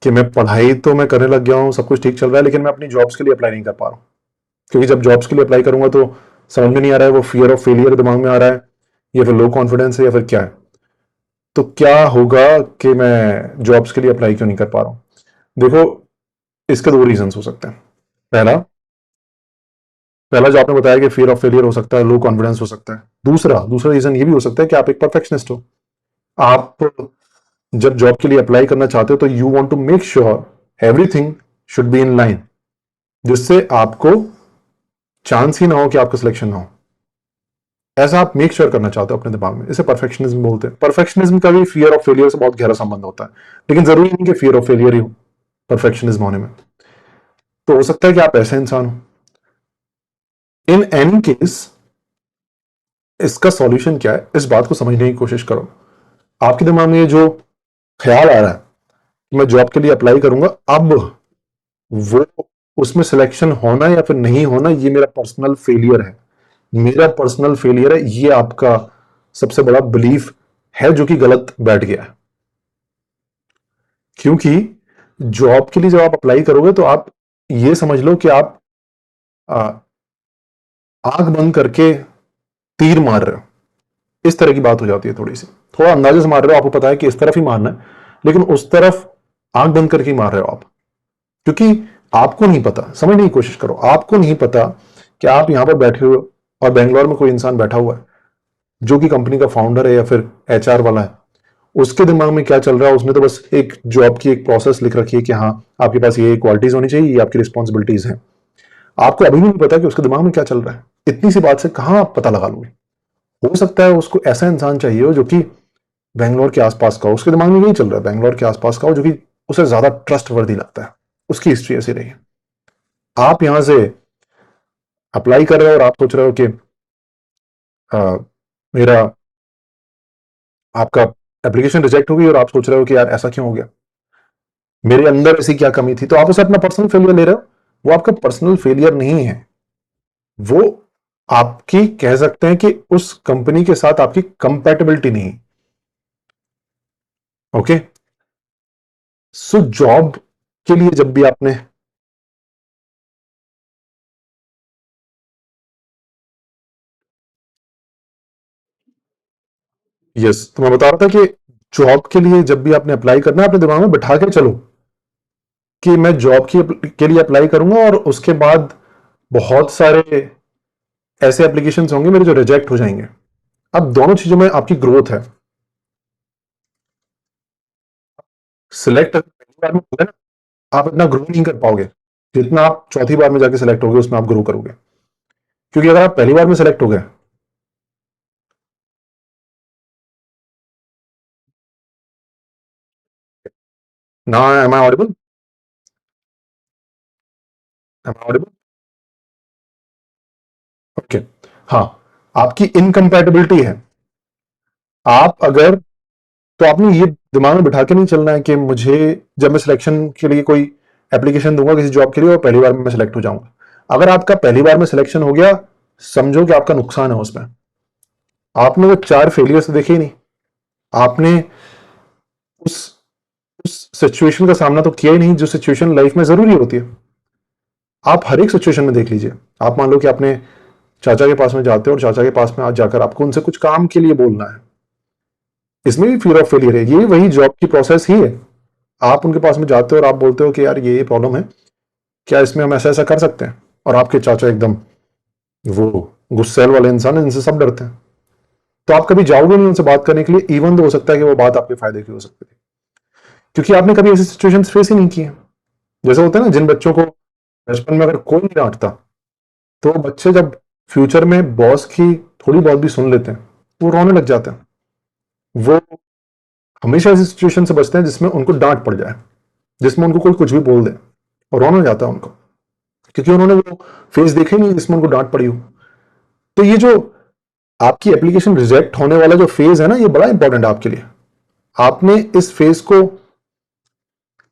कि मैं पढ़ाई तो मैं करने लग गया हूँ, सब कुछ ठीक चल रहा है, लेकिन मैं अपनी जॉब्स के लिए अप्लाई नहीं कर पा रहा हूँ। क्योंकि जब जॉब्स के लिए अप्लाई करूंगा तो समझ में नहीं आ रहा है, वो फियर ऑफ फेलियर दिमाग में आ रहा है, या फिर लो कॉन्फिडेंस है, या फिर क्या है। तो क्या होगा कि मैं जॉब्स के लिए अप्लाई क्यों नहीं कर पा रहा हूँ? देखो, इसके दो रीजन हो सकते हैं। पहला पहला जो आपने बताया कि फियर ऑफ फेलियर हो सकता है, लो कॉन्फिडेंस हो सकता है। दूसरा दूसरा रीजन ये भी हो सकता है कि आप एक परफेक्शनिस्ट हो। आप जब जॉब के लिए अप्लाई करना चाहते हो तो you want to make sure everything should be in line, जिससे आपको चांस ही ना हो कि आपका सिलेक्शन ना हो। ऐसा आप मेक श्योर करना चाहते हो अपने दिमाग में, इसे परफेक्शनिज्म बोलते हैं। परफेक्शनिज्म का भी फियर ऑफ फेलियर से बहुत गहरा संबंध होता है, लेकिन जरूरी नहीं कि फियर ऑफ फेलियर ही हो परफेक्शनिज्म होने में। तो हो सकता है कि आप ऐसा इंसान हो। इन एनी केस, इसका सॉल्यूशन क्या है, इस बात को समझने की कोशिश करो। आपके दिमाग में ये जो ख्याल आ रहा है कि मैं जॉब के लिए अप्लाई करूंगा, अब वो उसमें सिलेक्शन होना या फिर नहीं होना ये मेरा पर्सनल फेलियर है, मेरा पर्सनल फेलियर है, ये आपका सबसे बड़ा बिलीफ है जो कि गलत बैठ गया है। क्योंकि जॉब के लिए जब आप अप्लाई करोगे तो आप ये समझ लो कि आप आंख बंद करके तीर मार रहे हो। इस तरह की बात हो जाती है थोड़ी सी, थोड़ा अंदाजे से मार रहे हो, आपको पता है कि इस तरफ ही मारना है, लेकिन उस तरफ आंख बंद करके ही मार रहे हो आप। क्योंकि आपको नहीं पता, समझने की कोशिश करो, आपको नहीं पता कि आप यहां पर बैठे हो और बेंगलोर में कोई इंसान बैठा हुआ है जो कि कंपनी का फाउंडर है या फिर एचआर वाला है। उसके दिमाग में क्या चल रहा है, उसने तो बस एक जॉब की एक प्रोसेस लिख रखी है कि हाँ आपके पास ये क्वालिटीज होनी चाहिए, ये आपकी रिस्पॉन्सिबिलिटीज हैं। आपको अभी भी नहीं पता कि उसके दिमाग में क्या चल रहा है। इतनी सी बात से कहां आप पता लगा लोगे? हो सकता है उसको ऐसा इंसान चाहिए हो जो कि बेंगलोर के आसपास का हो, उसके दिमाग में यही चल रहा है, बेंगलोर के आसपास का हो, जो कि उसे ज्यादा ट्रस्ट वर्दी लगता है, उसकी हिस्ट्री ऐसी रही है। आप यहां से अप्लाई कर रहे हो और आप सोच रहे हो कि मेरा आपका एप्लीकेशन रिजेक्ट हो गई, और आप सोच रहे हो कि यार ऐसा क्यों हो गया, मेरे अंदर ऐसी क्या कमी थी। तो आप उसे अपना पर्सनल फेलियर ले रहे हो। वो आपका पर्सनल फेलियर नहीं है, वो आपकी कह सकते हैं कि उस कंपनी के साथ आपकी कंपैटिबिलिटी नहीं। ओके, सो जॉब के लिए जब भी आपने यस, तो मैं बता रहा था कि जॉब के लिए जब भी आपने अप्लाई करना है, अपने दिमाग में बिठा के चलो कि मैं जॉब के लिए अप्लाई करूंगा, और उसके बाद बहुत सारे ऐसे एप्लीकेशन होंगे मेरे जो रिजेक्ट हो जाएंगे। अब दोनों चीजों में आपकी ग्रोथ है। सिलेक्ट पहली बार में होगा ना, आप इतना ग्रो नहीं कर पाओगे जितना आप चौथी बार में जाके सिलेक्ट होगे, उसमें आप ग्रो करोगे। क्योंकि अगर आप पहली बार में सिलेक्ट हो गए ना, am I audible? Am I audible? Okay. हाँ, आपकी इनकम्पैटिबिलिटी है। आप अगर तो आपने ये दिमाग में बिठा के नहीं चलना है कि मुझे जब मैं सिलेक्शन के लिए कोई एप्लीकेशन दूंगा किसी जॉब के लिए और पहली बार में मैं सिलेक्ट हो जाऊंगा। अगर आपका पहली बार में सिलेक्शन हो गया, समझो कि आपका नुकसान है उसमें। आपने वो चार फेलियर देखे ही नहीं। आपने उस उस सिचुएशन का सामना तो किया ही नहीं जो सिचुएशन लाइफ में जरूरी होती है। आप हर एक सिचुएशन में देख लीजिए। आप मान लो कि अपने चाचा के पास में जाते हो और चाचा के पास में आज जाकर आपको उनसे कुछ काम के लिए बोलना है, इसमें भी फियर ऑफ फेलियर है। ये वही जॉब की प्रोसेस ही है। आप उनके पास में जाते हो और आप बोलते हो कि यार ये प्रॉब्लम है, क्या इसमें हम ऐसा ऐसा कर सकते हैं, और आपके चाचा एकदम वो गुस्सैल वाले इंसान है, इनसे सब डरते हैं। तो आप कभी जाओगे नहीं उनसे बात करने के लिए, इवन तो हो सकता है कि वो बात आपके फायदे की हो सकती है, क्योंकि आपने कभी ऐसी सिचुएशन फेस ही नहीं की है। जैसे होता है ना, जिन बच्चों को बचपन में अगर कोई नहीं डांटता, तो बच्चे जब फ्यूचर में बॉस की थोड़ी बहुत भी सुन लेते हैं, वो रोने लग जाते हैं। वो हमेशा ऐसी सिचुएशन से बचते हैं जिसमें उनको डांट पड़ जाए, जिसमें उनको कोई कुछ भी बोल दे, और रोना जाता है उनको, क्योंकि उन्होंने वो फेस देखे नहीं जिसमें उनको डांट पड़ी हो। तो ये जो आपकी एप्लीकेशन रिजेक्ट होने वाला जो फेज है ना, ये बड़ा इंपॉर्टेंट है आपके लिए। आपने इस फेज को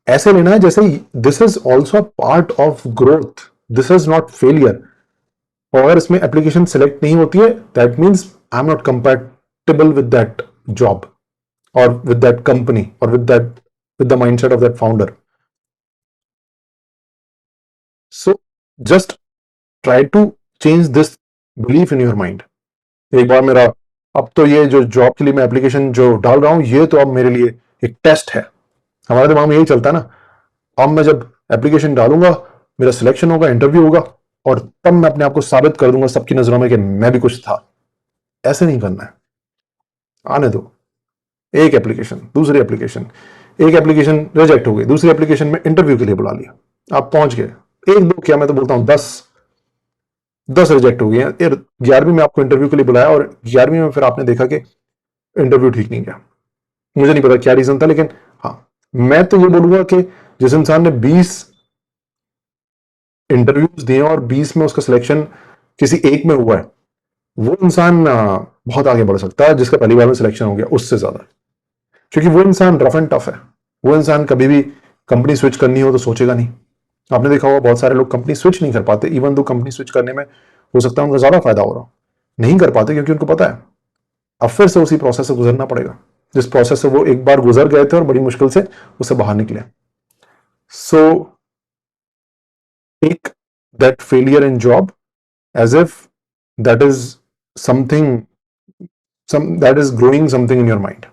ऐसे लेना है जैसे this is also part of growth, this is not failure. और अगर इसमें एप्लीकेशन सेलेक्ट नहीं होती है, that means I am not compatible with that job और विद दैट कंपनी और with the mindset of that founder. Just try to change this belief in your mind. एक बार मेरा, अब तो ये जो जॉब के लिए मैं एप्लीकेशन जो डाल रहा हूं, ये तो अब मेरे लिए एक टेस्ट है। हमारे दिमाग में यही चलता है ना, अब मैं जब एप्लीकेशन डालूंगा, मेरा सिलेक्शन होगा, इंटरव्यू होगा, और तब मैं अपने आप को साबित कर दूंगा सबकी नजरों में कि मैं भी कुछ था। ऐसे नहीं करना है, आने दो। एक एप्लीकेशन, दूसरी एप्लीकेशन, एक एप्लीकेशन रिजेक्ट हो गई, दूसरी एप्लीकेशन में इंटरव्यू के लिए बुला लिया, आप पहुंच गए। एक दो क्या, मैं तो बोलता हूं 10 रिजेक्ट हो गए। 11वीं में आपको इंटरव्यू के लिए बुलाया और 11वीं में फिर आपने देखा कि इंटरव्यू ठीक नहीं गया। मुझे नहीं पता क्या रीजन था, लेकिन हाँ, मैं तो ये बोलूंगा कि जिस इंसान ने 20 इंटरव्यूज दिए और 20 में उसका सिलेक्शन किसी एक में हुआ है, वो इंसान बहुत आगे बढ़ सकता है जिसका पहली बार में सिलेक्शन हो गया उससे ज्यादा। क्योंकि वो इंसान रफ एंड टफ है। वो इंसान कभी भी कंपनी स्विच करनी हो तो सोचेगा नहीं। आपने देखा होगा बहुत सारे लोग कंपनी स्विच नहीं कर पाते, इवन दो कंपनी स्विच करने में हो सकता है उनका ज्यादा फायदा हो रहा हो, नहीं कर पाते क्योंकि उनको पता है अब फिर से उसी प्रोसेस से गुजरना पड़ेगा जिस प्रोसेस से वो एक बार गुजर गए थे और बड़ी मुश्किल से उससे बाहर निकले। So take that failure in job as if that is something, that is growing something in your mind.